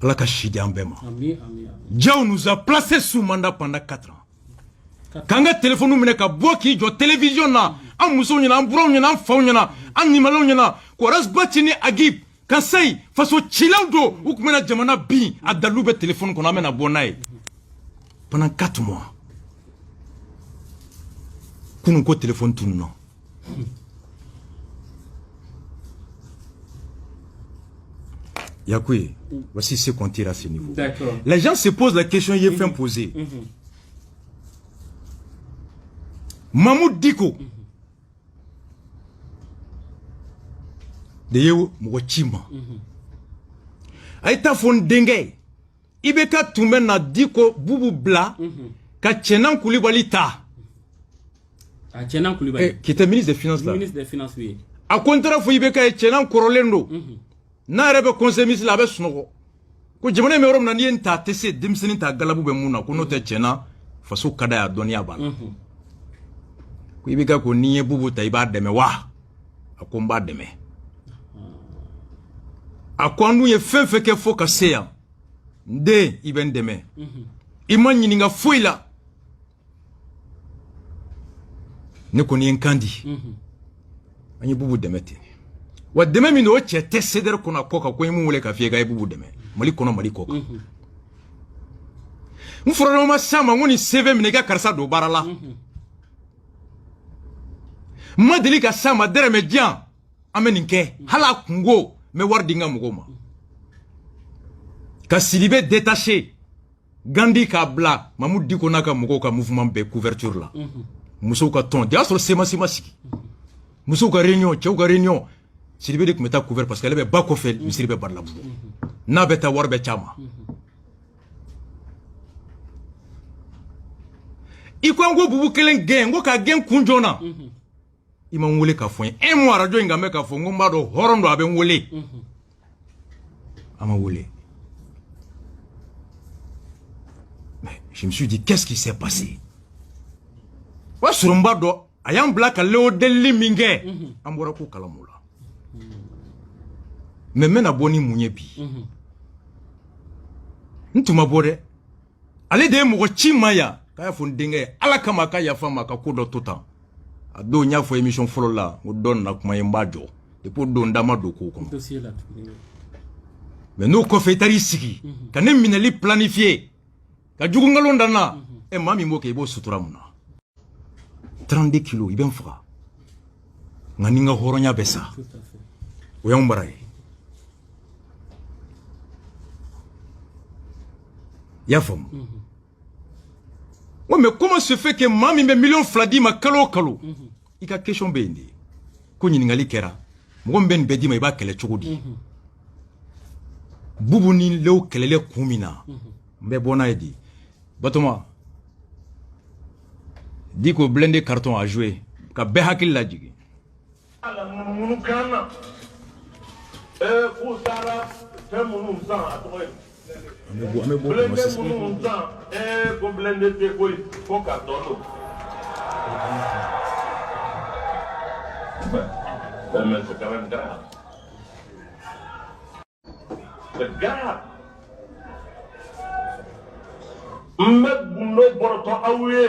Allah ka shidi an bɛɛ ma. Diaw nous a placé sous mandat pendant 4 ans. Quand le téléphone nous ka bɔ k'i jɔ télévision na an musow ɲɛna an buraw ɲɛna an faw ɲɛna an nimalaw ɲɛna ko Rasbati ni Agib ka sayi faso cilaw do u tun bɛna jamana bin a dalilu bɛ téléphone kɔnɔ an bɛna bɔ n'a ye pendant 4 mois. Kunun ko téléphone tununa. Yakoué, voici ce qu'on tire à ce niveau. Les gens se posent la question, il est fin posé. Mahmoud Diko. De Yeo Mouchima. Aïta fon dengue. Ibeka Toumen na Diko Boubou Bla. Ka Tchenan Koulibaly ta. Tchenan Koulibaly. Qui était ministre des Finances là. Ministre des Finances, oui. A contraire, faut Ibeka et Tchenan Korolendo. Na rebe conseil ministre la be sunoko ko jamana me rom na ni enta tese dimsini ta galabu be muna ko no te chena faso kada ya donia bala ko ibika ko niye bubu ta iba deme wa akomba deme akwandu ye fenfe ke fo kaseya nde iben deme imanyi ninga fuila ne ko ni nkandi anyi bubu demete wa deme mi no che te seder kona koka ko imu wole ka fiega ibu deme mali kono mali koka mforo no ma sama ngoni CV mi nega karsa do barala madeli ka sama dere me dian ameninke hala kungo me wardinga mugoma ka Sidibé détaché Gandhi ka bla Mahmoud Diko naka mugo ka mouvement be couverture la muso ka ton dia sur sema siki muso ka réunion chew ka réunion Sidibé de kumeta couvert parce qu'elle avait bas kofel misiri be barla bugo na beta warbe chama iko ngo bubu kelen gen ngo ka gen kunjona ima ngole ka fon un mois radio ngame ka fon ngo mbado horondo abe ngole ama ngole. Mais je me suis dit qu'est-ce qui s'est passé wa surumbado ayam black leo deli minge ambora ko kalamula. Mais mena boni munyebi ntuma bore ale de mo chimaya kaya fundinge ala kama kaya fama ka kodo tota ado nya fo émission folo la o don na kuma yembajo de pour don dama do ko ko mais no ko fetari sigi kanem minali planifier ka jugu ngalonda na e mami mo ke bo sutura muna 32 kilos iben fra ngani nga horonya besa o yambaraye. Yafom. Ouais, mais comment se fait que mami me million fladi ma kalo kalo? Ika question bende. Ko ngali kera. Mo ben bedi ma iba kele chugudi. Bubu ni lew kelele kumina. Mbe bona edi. Batoma. Diko blende carton à jouer. Ka be hakil la jigi. Ala munu kana. Kusara temunu san atoy. Blende munu san ko blende te koy ko ka tolo. Mais c'est quand même grave. C'est grave. Mbek bundo boroto awye.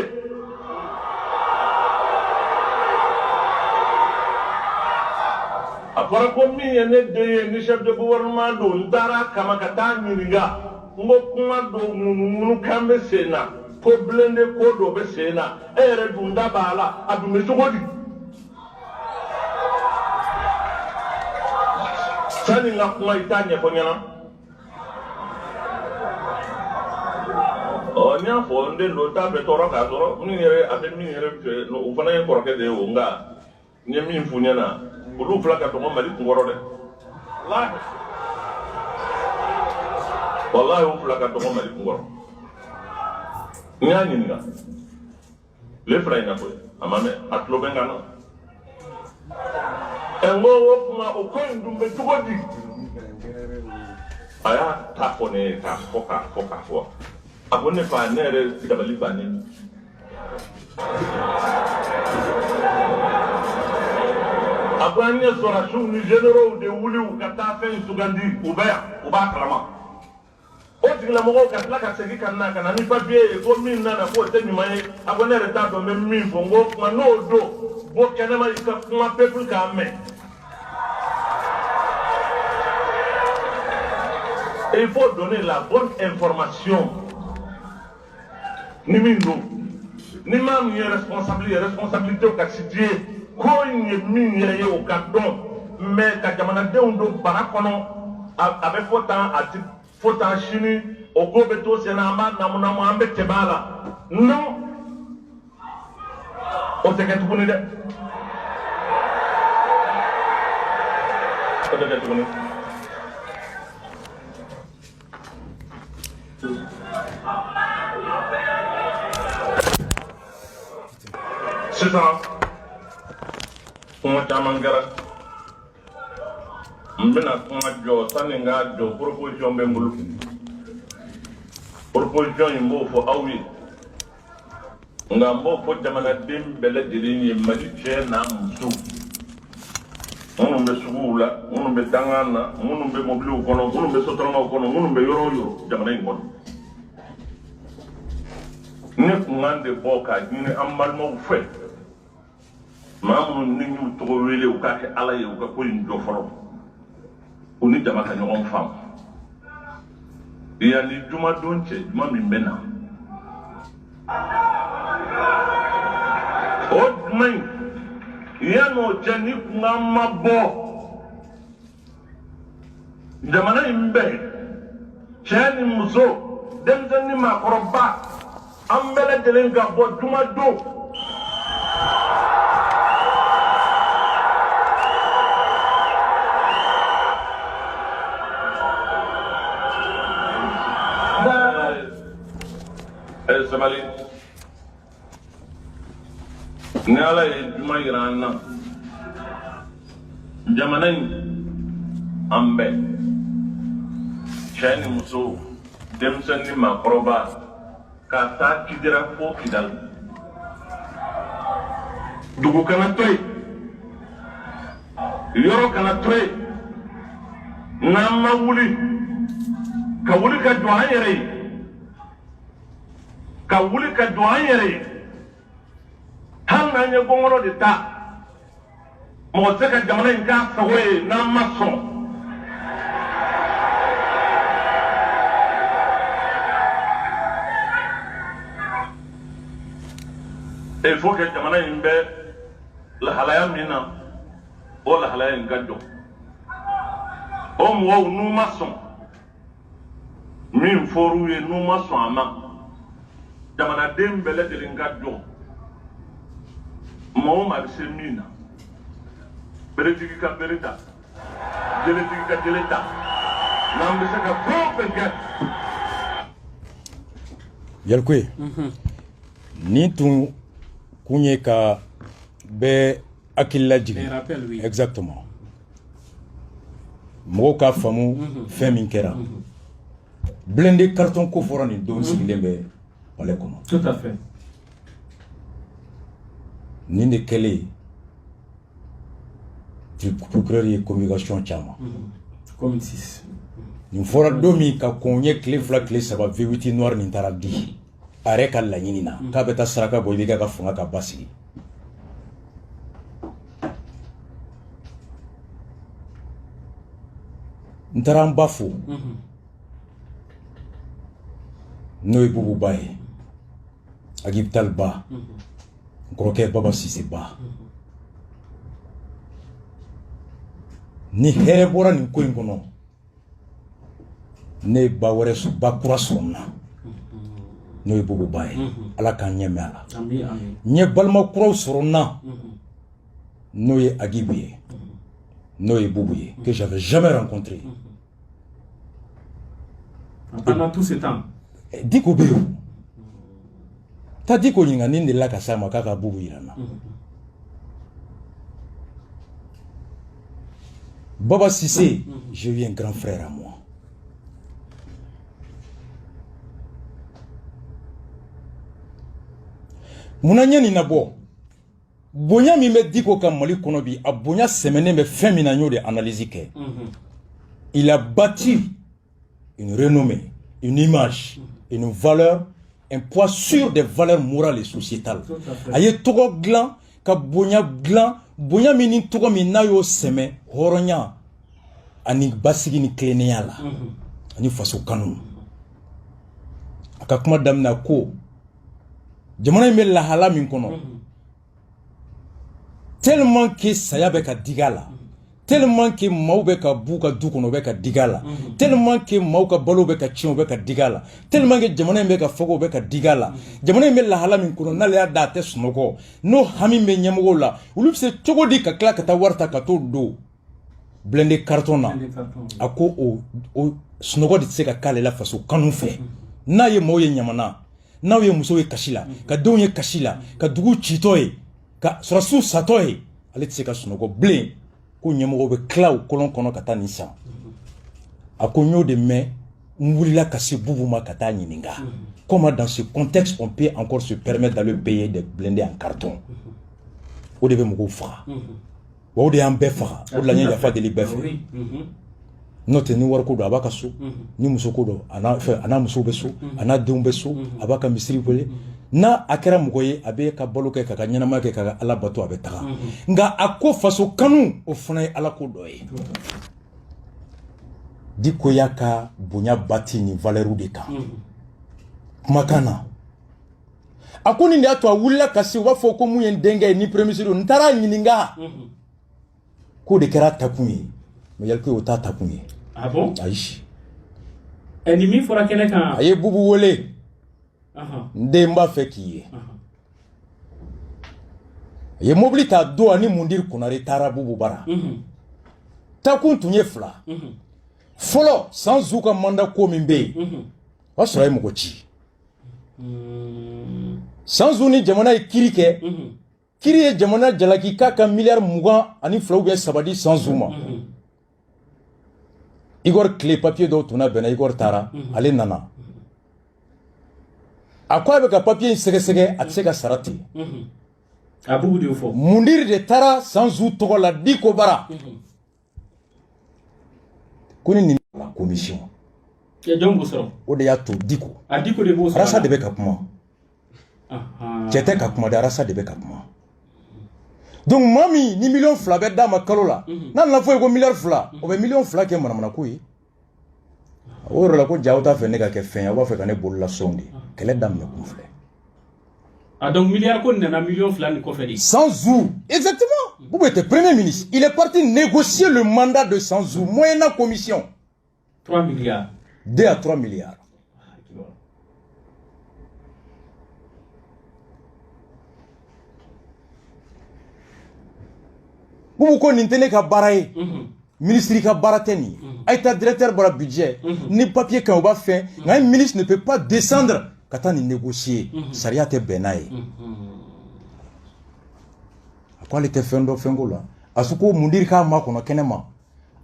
Après comme il y a des chefs de gouvernement do ndara kama kata nyiriga ngo kuma do munu kambe sena ko blende ko do be sena ere dunda bala adume sogodi sani nga kuma itanya ko nyana o nya fo nde do tabe toro ka toro ni yere abe mi yere no ufana yen korke de o nga ni mi funya na bulu fula ka to mali ngoro de wallahi o fula ka to mali ngoro nyani nga le fula ina ko amame atlo bengana engo wo kuma o ko ndumbe tugodi aya ta fone ta foka fo abone fa nere dabali bani Abanye sora shuni généraux de wuli kata fen sugandi uba kalama tigila mɔgɔw ka tila ka segin ka na ka na ni papier ye ko min nana k'o tɛ ɲuman ye a ko ne yɛrɛ t'a dɔn n bɛ min fɔ n ko kuma n'o don bɔ kɛnɛma i ka kuma peuple k'a mɛn. Et il faut donner la bonne information. Ni min don ni maa min ye responsabilité o ka situé ko in ye min yɛrɛ ye o ka dɔn mais ka jamanadenw don bara kɔnɔ a bɛ fɔ tan a ti fɔ tan sini o ko bɛ to sen na an b'a namu an bɛ tɛmɛ a la non o tɛ kɛ tuguni dɛ o tɛ kɛ tuguni. Sisan kuma caman kɛra n bɛna kuma jɔ sanni n k'a jɔ proposition bɛ n bolo proposition in b'o fɔ aw ye nka n b'o fɔ jamanaden bɛɛ lajɛlen ye Mali cɛ n'a muso minnu bɛ suguw la minnu bɛ dangan na minnu bɛ mobiliw kɔnɔ minnu bɛ sotaramaw kɔnɔ minnu bɛ yɔrɔ o yɔrɔ jamana in kɔnɔ ne kun kan de bɔ k'a ɲini an balimaw fɛ maa minnu ni y'u tɔgɔ wele u k'a kɛ Ala ye u ka ko in jɔ fɔlɔ u ni jama ka ɲɔgɔn faamu yanni jumadon cɛ juma min bɛ na o juma in yan'o cɛ ni kunkan ma bɔ jamana in bɛɛ cɛ ni muso denmisɛnnin ni maakɔrɔba an bɛɛ lajɛlen ka bɔ jumadon. Sabali ni Ala ye juma yira an na jamana in an bɛɛ cɛ ni muso denmisɛnnin ni maakɔrɔba ka taa Kidira fo Kidali dugu kana to yen yɔrɔ kana to yen n'an ma wuli ka wuli ka jɔ an yɛrɛ ye ka wuli ka jɔ an yɛrɛ ye hali n'an ye gɔngɔrɔ de ta mɔgɔ tɛ se ka jamana in k'a sago ye n'an ma sɔn il faut que jamana in bɛ lahalaya min na o lahalaya in ka jɔ o mɔgɔw n'u ma sɔn min fɔr'u ye n'u ma sɔn a ma jamanaden bɛɛ lajɛlen ka jɔ maa o maa bɛ se min na beretigi ka bere ta jeletigi ka jele ta n'an bɛ se ka fɛn o fɛn kɛ. Yalikoye ni tun kun ye ka bɛɛ hakili lajigin exactement mɔgɔw k'a faamu fɛn min kɛra blindé carton ko fɔra nin don sigilen bɛ palais kɔnɔ. Tout à fait. Nin de kɛlen procureur ye communication caman. Comme 6. Nin fɔra don min ka kɔn ye tile 2 tile 3 V8 noir nin taara di a yɛrɛ ka laɲini na k'a bɛ taa saraka bɔ i bɛ ka fanga ka basigi. N taara n ba fo n'o ye Bubu Ba ye Agib Tall Ba n kɔrɔkɛ Baba Sise Ba ni hɛrɛ bɔra nin ko in kɔnɔ ne ye ba wɛrɛ ba kura sɔrɔ n na n'o ye Bubu Ba ye Ala k'an ɲɛ mɛn a la n ye balima kuraw sɔrɔ n na n'o ye Agib ye n'o ye Bubu ye que j'avais jamais rencontré. Pendant tout ce temps Diko bɛ yen ta Diko ɲininka nin de la ka s'a ma k'a ka Bubu yira n na. Baba Sise, j'ai eu un grand frère à moi. Muna ɲɛ nin na bɔ bonya min bɛ Diko ka Mali kɔnɔ bi a bonya sɛmɛnen bɛ fɛn min na n y'o de analyse kɛ. Il a bâti une renommée, une image, une valeur, un poids sur des valeurs morales et sociétales. Aye togo glan, ka bonya glan, bonya mini togo mina yo seme, horonya, ani basigi ni klenia la, ani faso kanu. Akakuma damna ko, jamana ime lahala min kono, tellement que saya be ka digala, tellement que mau be ka buka du kono be ka digala, tellement que mau ka balo be ka chino be ka digala, tellement que jamana be ka fogo be ka digala, jamana ime lahala min kono na le da te sunoko no hami me nyamugo la ulu se chogo di ka kla ka ta warta ka to do blende carton na ako o sunoko di se ka kale la faso kanu fe na ye mo ye nyamana na ye muso ye kashila ka don ye kashila ka dugu chitoy ka surasu satoy ale se ka sunoko blé ko nyamoko be cloud kolon kono kata nisa akonyo de me mwulila kasi bubuma kata nyininga. Comment dans ce contexte on peut encore se permettre d'aller payer des blindés en carton? O de be moko fra o de ambe fra o la nya fa de libefe note ni warko do abaka so ni musoko do ana muso be so ana dembe so abaka misiri bole na akera mugoye abe ka boloke ka nyana make ka ala bato abe taga nga akko faso kanu o fana ala ko doye diko yaka bunya bati ni valeru de kan makana akuni ndi atwa wula kasi wafo ko muyen denga ni premisiro ntara nyininga ko de kera takunye me yalko o ta takunye. Ah bon? Aishi Ennemi fora kene kan aye bubu wole ndemba fekiye ye mobilita do ani mundir kunare tara bubu bara takun tunye fla folo sans zuka manda ko mimbe wasra mu gochi sans zuni jamana kirike kiriye jamana jalaki kaka milliard mugan ani flawbe sabadi sans zuma Igor clé papier do tuna bena Igor tara ale nana akwa be ka papier sege atseka sarati abubu de fo mundir de tara sans zu to la diko bara kuni ni la commission ya jombo soro o de ya to diko adiko de bo soro rasa de be ka kuma jete ka kuma da rasa de be ka kuma donc mami ni million fla be da makalola na na fo ko milliard fla o be million fla ke manamana ko yi o ro la ko jawta fe ne ka ke fen ya wa fe ka ne bolla sondi kele dam ne ko fle donc milliard ko na million fla ni ko fe di Sanzou exactement vous êtes premier ministre il est parti négocier le mandat de Sanzou moyennant commission 3 milliards 2 à 3 milliards vous ko nintene ka baraye ministre ka barateni aita directeur bara budget ni papier kan ba fait un ministre ne peut pas descendre quand on négocier saria te benaye akwa le te fendo fengola asuko mundir ka ma kono kenema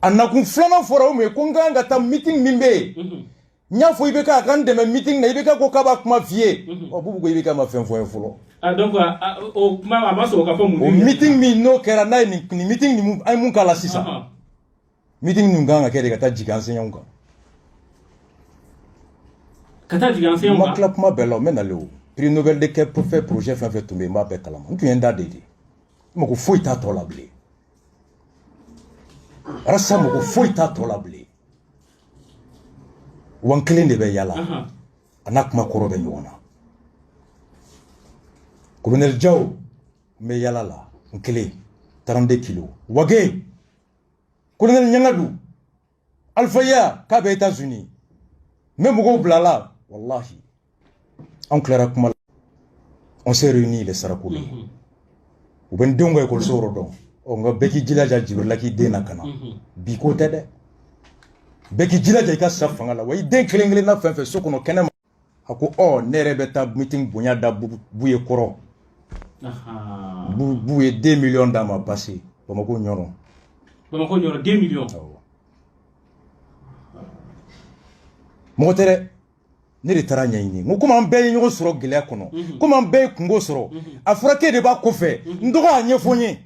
anakun flana fora o me ko nganga ta meeting mimbe nya fo ibe ka kan de meeting na ibe ka ko kaba kuma vie o bubu ko ibe ka ma fen fo enfolo donc o ma amaso ka fo mundir o meeting mi no kera na ni meeting ni ay mun kala sisa meeting ni nganga kere ka ta jiganse nyonga kata jiganse nyonga ma club ma belo menalo prix Nobel de quel pour faire projet fin fait tomber ma be kala tu enda de mo ko foi ta to la blé rasa mo ko foi ta to la blé wan clean de be yala anak ma koro be nyona colonel Diaw me yala la nkele 32 kilos wage colonel Nyangadou Alpha Ya ka be États-Unis même go blala wallahi on clara kuma on s'est réunis les sarakulu ou ben dongo ko soro don o nga beki jilaja jibril laki dena kana bi ko tede beki jilaja ka safanga la way den kelengele na fenfe sokono kenema ako o nere beta meeting bunya da buye koro buye 2 millions da ma passé bamako nyoro 2 millions motere ne de tara nyayini ngo kuma mbe nyo soro gele kono kuma mbe kungo soro afrake de ba ko fe ndoga anyefonye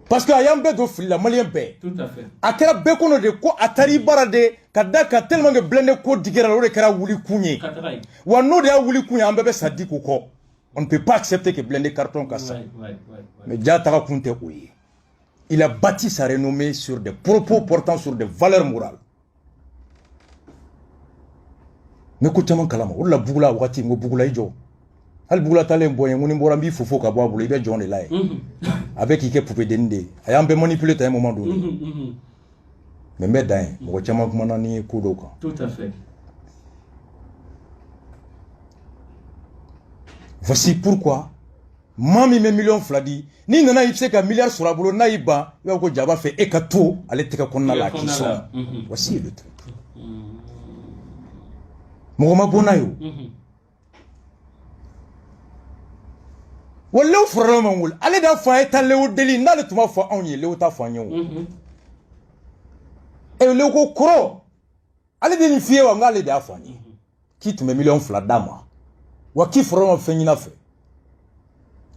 Parce que ayambe do fila malien be. Tout à fait. Akera be kono de ko atari barade kadaka tellement que blende ko digera lo de kera wuli kunye. Wa no de wuli kunye ambe be sadiku ko. On ne peut pas accepter que blende carton kassa. Mais Dia Taga Kunte Ouye. Il a bâti sa renommée sur des propos portant sur des valeurs morales. Mais koutaman kalama ou la bugula wakati ngo bugula ijo. Al bugula tale mboye ngoni mborambi fofo ka bwa bula ibe John Elay. Avec qui pouvait dende. Ayambe manipuler à un moment donné. Mais médain, mo chama kumana ni kudoka. Tout à fait. Voici pourquoi Mami me million fladi ni nana ipse ka milliard sur la boulot na iba yo ko jaba fait ekato ale teka konna la qui sont. Voici le truc. Mogoma bonayo. Wala furalo mangul ale da fa eta lewo deli na le tuma fa onye lewo ta fa nyo. E lewo ko kro ale de ni fie wa ngale da fa ni. Ki tume million fladama. Wa ki furalo fe nyina fe.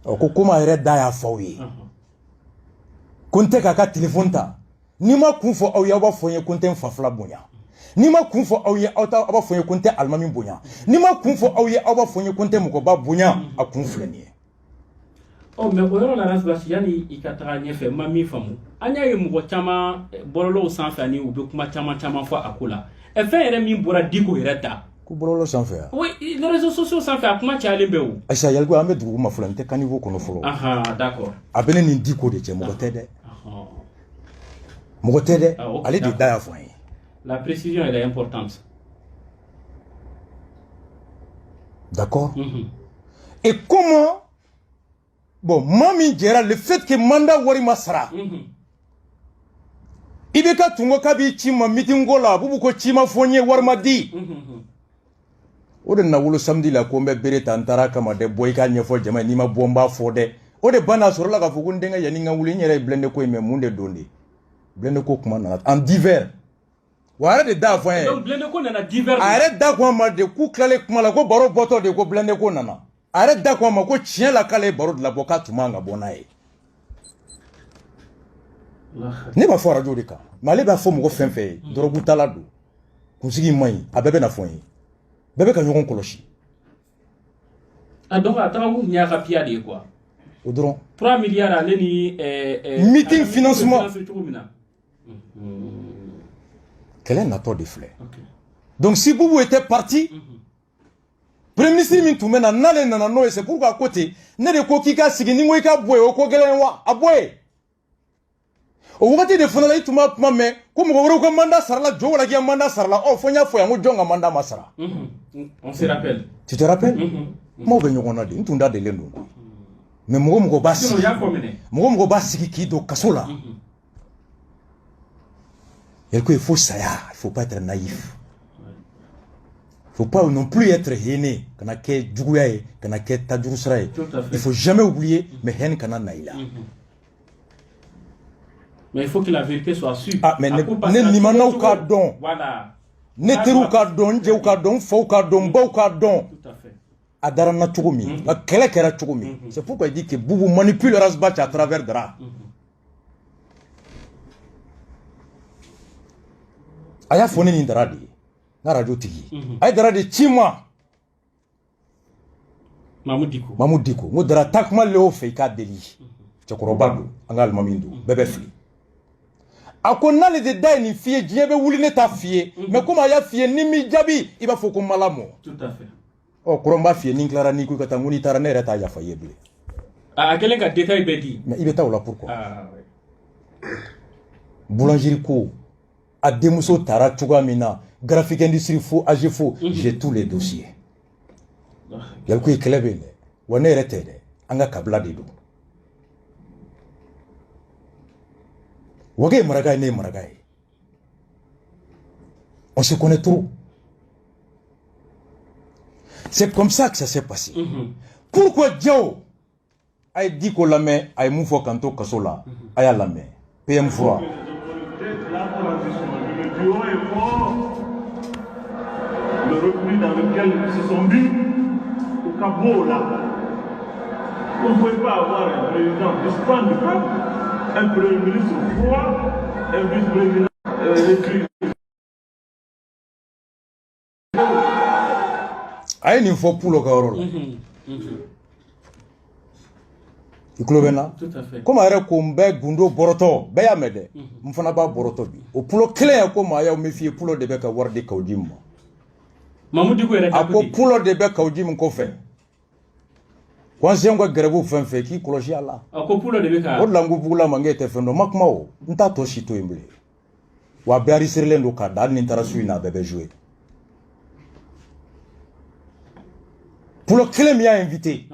Ko kuma yɛrɛ da y'a fɔ aw ye ko n tɛ k'a ka téléphone ta ni ma kun fɔ aw ye aw b'a fɔ n ye ko n tɛ n fa fila bonya ni ma kun fɔ aw ye aw b'a fɔ n ye ko n tɛ alimami bonya ni ma kun fɔ aw ye aw b'a fɔ n ye ko n tɛ mɔgɔba bonya a kun filɛ nin ye. Mais o yɔrɔ la Rasbach yani i ka taga ɲɛfɛ ma min faamu an y'a ye mɔgɔ caman bɔlɔlɔw sanfɛ ani u bɛ kuma caman fɔ a ko la fɛn yɛrɛ min bɔra Diko yɛrɛ da. Bɔlɔlɔ sanfɛ. Oui, les réseaux sociaux sanfɛ a kuma cayalen bɛ o. Aïcha yalgo an bɛ dugu ma fɔlɔ n tɛ kanivo kɔnɔ fɔlɔ. D'accord. A bɛ ne ni Diko de cɛ mɔgɔ tɛ dɛ. Mɔgɔ tɛ dɛ ale de da y'a fɔ an ye. La précision elle est importante. D'accord. Et comment bon mami jɛra le fait que mandat wari ma sara. I bɛ ka tungo k'a b'i ci ma meeting ko la bubu ko ci ma fɔ n ye wari ma di. O de na wolo samedi la ko n bɛ bere ta n taara kama dɛ bɔ i ka ɲɛfɔ jama n'i ma bɔ n b'a fɔ dɛ o de banna a sɔrɔla k'a fɔ ko n denkɛ yanni n ka wuli n yɛrɛ ye blende ko in mɛ mun de don de blende ko kuma nana en divers wa a yɛrɛ de da fɔ an ye donc blende ko nana divers a yɛrɛ da ko an ma de k'u tilalen kuma la ko baro bɔtɔ de ko blende ko nana a yɛrɛ da ko an ma ko tiɲɛ la k'ale ye baro de labɔ k'a tun man ka bɔ n'a ye ne b'a fɔ arajo de kan mais ale b'a fɔ mɔgɔ fɛn fɛn ye dɔrɔgu tala don kunsigi man ɲi a bɛɛ bɛ na fɔ n ye bɛɛ bɛ ka ɲɔgɔn kɔlɔsi. Donc a taga kun y'a ka piya de ye quoi. O dɔrɔn 3 milliards ale ni meeting financement kɛlɛ natɔ de filɛ. Donc si Boubou était parti premier ministre min tun bɛ na n'ale nana n'o ye c'est pourquoi ko ten ne de ko k'i ka sigi ni n ko i ka bɔ yen o ko gɛlɛn wa a bɔ yen. O wagati de fana la i tun b'a kuma mɛn ko mɔgɔ wɛrɛw ka mandat sarala jo wala k'i ka mandat sarala ɔ fɔ n y'a fɔ yan ko jɔn ka mandat ma sara. On se rappelle. Tu te rappelles? Kumaw bɛ ɲɔgɔn na de n tun da delen don mais mɔgɔ b'a sigi mɔgɔ b'a sigi k'i don kaso la. Il faut saya, il faut pas être naïf. Il faut pas non plus être haineux kana kɛ juguya ye kana kɛ tajuru sira ye. Il faut jamais oublier mais haine kana na i la. Mais il faut que la vérité soit sûre. Ah, mais ne nimanaw k'a dɔn. Voilà. Ne teriw k'a dɔn, n jɛw k'a dɔn, n faw k'a dɔn, n baw k'a dɔn. Tout à fait. A dara n na cogo min, a kɛlɛ kɛra cogo min. C'est pourquoi il dit que Boubou manipule Rasbach à travers Dra. A y'a fɔ ne ni Dra de ye, n ka radio tigi. A ye Dra de ci n ma. Mamu Diko. N ko Dra taa kuma le o fɛ i k'a deli. Cɛkɔrɔba don, an ka alimami don, bɛɛ bɛ fili. A ko n'ale de da ye nin f'i ye diɲɛ bɛ wuli ne t'a f'i ye mais comme a y'a f'i ye ni m'i jaabi i b'a fɔ ko mala mɔ. Tout à fait. Ɔ kɔrɔ n b'a f'i ye ni n tilara n'i ko i ka taa n ko n'i taara ne yɛrɛ t'a yafa i ye bilen. A kɛlen ka détail bɛɛ di. Mais i bɛ taa o la pourquoi? Boulangerie ko a denmuso taara cogoya min na graphique industrie fo AG fo j'ai tous les dossiers. Yali ko kɛlɛ bɛ yen dɛ wa ne yɛrɛ tɛ dɛ an ka kabila de don. Wage Maraka ne Maraka. On se connaît trop. C'est comme ça que ça s'est passé. Pourquoi Diao a dit qu'on la met à Moufo Kanto Kasola, à la main, PM Froid. Le repli dans lequel ils se sont mis au Cabo là. Vous ne pouvez pas avoir un président qui se prend du peuple. un premier ministre froid, un vice-président écrit. Aïe, il faut pour le carreau. Tu clovena? Tout à fait. Comme à Combe, Gundo, Boroto, Bayamede, Mfanaba Borotobi. Au poulo clair, comme à Méfier, poulo de Becca Wardi Kaudim. Mamoudi Kouere. A poulo de Becca Kaudim Kofe. Quand j'ai un grève fin fait qui cloche à la. A poulo de Becca. Au langue Bula Mangete Fendo Macmao, Ntato Chito Imble. Ou à Barry Sirlendo Kada, n'interasuina bébé joué. Pour le clé m'y a invité.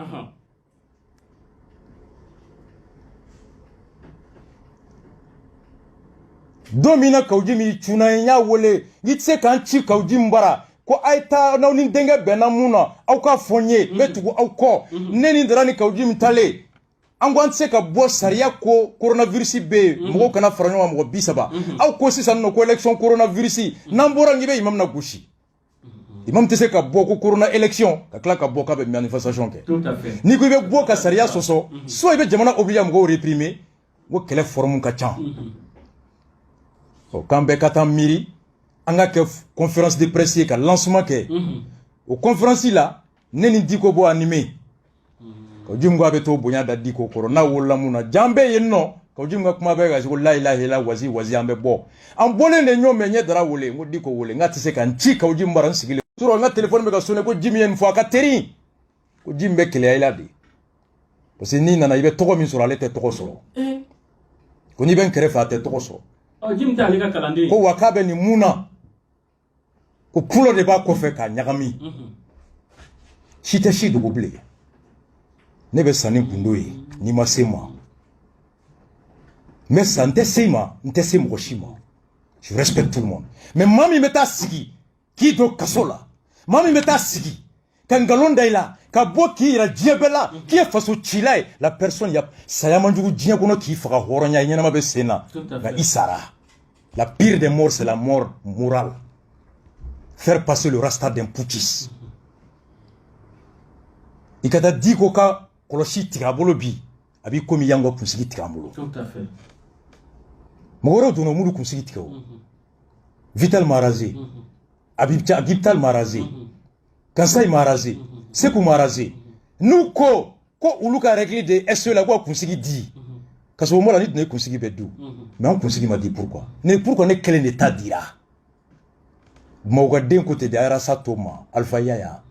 Domina Kaujimi, Tunaya Wole, Yitse Kanchi Kaujimbara, Ko Aita, Naunin Denga Benamuna, Auka Fonye, Metu Auko, Neni Drani Kaujim Tale, Angwanseka Bo Sariako, Coronavirus B, Mokana Frano Mo Bisaba, Auko Sisano Collection Coronavirus, Nambora Nibe Imam Nagushi. Imam Teseka Boko Corona élection, Kaklaka Boka be manifestation. Tout à fait. Ni ko be Boka Saria Soso, soit il be Jamana Obliam go réprimer, go kele forme Kachan. Quand Bekatan Miri, on a conférence de presse qui a lancement que au conférence là, neni diko bo animé. Quand Jim Gabeto Bonya da diko corona wala muna jambe yenno, quand Jim Gakuma bega ko la ilaha illa wazi ambe bo. En bonne le nyom menye dara wole, ngo diko wole ngati se kan chi ka Jim baran sigile. Suro nga téléphone me ka sonné ko Jim yen fois ka teri. Ko Jim be kele ila di. Parce que ni nana ibe toko min sur la tête toko solo. Ko ni ben kere fa tête toko solo. Jim Talika Kalandi. Ko wakabe ni muna. Ko pulo de ba ko fe ka nyagami. Chite shi do bouble. Nebe sani kundoyi ni masema. Mais santé sema, ntese moshima. Je respecte tout le monde. Mais mami meta sigi ki do kasola. Mami meta sigi kangalonda ila kabo ki ira diabela ki faso chilai la personne ya sayamanjugu dien kono ki faka horonya nyana mabe sena. Ga isara. La pire des morts, c'est la mort morale. Faire passer le rasta d'un putschiste. Il y a dit que Koloshi Tirabolo bi, abi komi yango kunsigi Tirabolo. Tout à fait. Moro dono muru kunsigi Tirabolo. Vital Marazi, Abibtal Marazi, Kansai Marazi, Sekou Marazi. Nous ko uluka régler de SE la quoi kunsigi di. Parce que moi, la nuit, ne conseille pas d'où. Mais on conseille m'a dit pourquoi. Pourquoi n'est quel état dira. Maugadin côté de Arasa Toma, Alpha Yaya.